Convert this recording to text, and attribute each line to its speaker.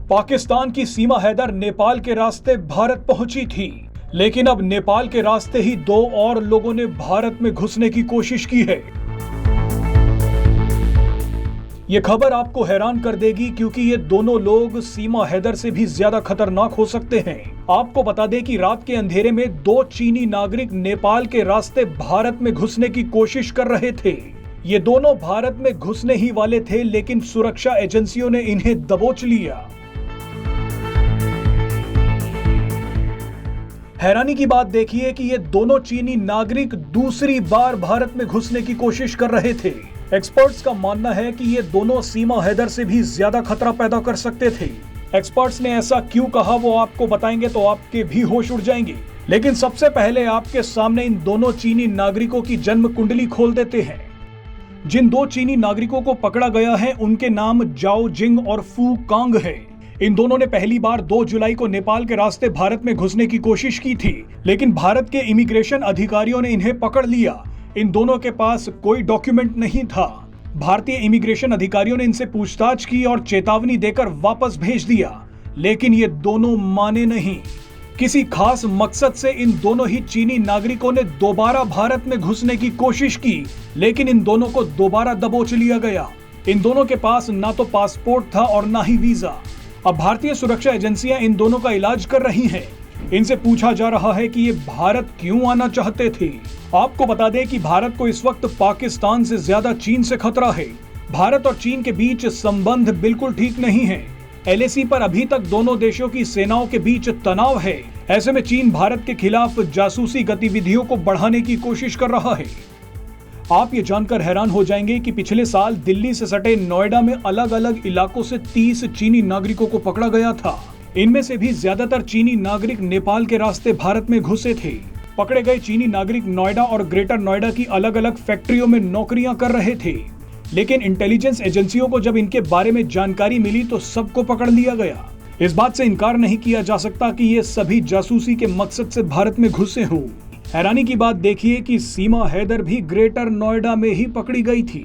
Speaker 1: पाकिस्तान की सीमा हैदर नेपाल के रास्ते भारत पहुंची थी, लेकिन अब नेपाल के रास्ते ही दो और लोगों ने भारत में घुसने की कोशिश की है। ये खबर आपको हैरान कर देगी क्योंकि ये दोनों लोग सीमा हैदर से भी ज्यादा खतरनाक हो सकते हैं। आपको बता दें कि रात के अंधेरे में दो चीनी नागरिक नेपाल के रास्ते भारत में घुसने की कोशिश कर रहे थे। ये दोनों भारत में घुसने ही वाले थे, लेकिन सुरक्षा एजेंसियों ने इन्हें दबोच लिया। हैरानी की बात देखिए कि ये दोनों चीनी नागरिक दूसरी बार भारत में घुसने की कोशिश कर रहे थे। एक्सपर्ट्स का मानना है कि ये दोनों सीमा हैदर से भी ज्यादा खतरा पैदा कर सकते थे। एक्सपर्ट्स ने ऐसा क्यों कहा वो आपको बताएंगे तो आपके भी होश उड़ जाएंगे। लेकिन सबसे पहले आपके सामने इन दोनों चीनी नागरिकों की जन्म कुंडली खोल देते हैं। जिन दो चीनी नागरिकों को पकड़ा गया है उनके नाम जाओ जिंग और फू कांग है। इन दोनों ने पहली बार 2 जुलाई को नेपाल के रास्ते भारत में घुसने की कोशिश की थी, लेकिन भारत के इमिग्रेशन अधिकारियों ने इन्हें पकड़ लिया। इन दोनों के पास कोई डॉक्यूमेंट नहीं था। भारतीय इमिग्रेशन अधिकारियों ने इनसे पूछताछ की और चेतावनी देकर वापस भेज दिया, लेकिन ये दोनों माने नहीं। किसी खास मकसद से इन दोनों ही चीनी नागरिकों ने दोबारा भारत में घुसने की कोशिश की, लेकिन इन दोनों को दोबारा दबोच लिया गया। इन दोनों के पास ना तो पासपोर्ट था और ना ही वीजा। अब भारतीय सुरक्षा एजेंसियां इन दोनों का इलाज कर रही हैं। इनसे पूछा जा रहा है कि ये भारत क्यों आना चाहते थे। आपको बता दें कि भारत को इस वक्त पाकिस्तान से ज्यादा चीन से खतरा है। भारत और चीन के बीच संबंध बिल्कुल ठीक नहीं है। LAC पर अभी तक दोनों देशों की सेनाओं के बीच तनाव है। ऐसे में चीन भारत के खिलाफ जासूसी गतिविधियों को बढ़ाने की कोशिश कर रहा है। आप ये जानकर हैरान हो जाएंगे कि पिछले साल दिल्ली से सटे नोएडा में अलग अलग इलाकों से 30 चीनी नागरिकों को पकड़ा गया था। इनमें से भी ज्यादातर चीनी नागरिक नेपाल के रास्ते भारत में घुसे थे। पकड़े गए चीनी नागरिक नोएडा और ग्रेटर नोएडा की अलग अलग फैक्ट्रियों में नौकरियां कर रहे थे, लेकिन इंटेलिजेंस एजेंसियों को जब इनके बारे में जानकारी मिली तो सबको पकड़ लिया गया। इस बात से इनकार नहीं किया जा सकता कि ये सभी जासूसी के मकसद से भारत में घुसे हों। हैरानी की बात देखिए कि सीमा हैदर भी ग्रेटर नोएडा में ही पकड़ी गई थी।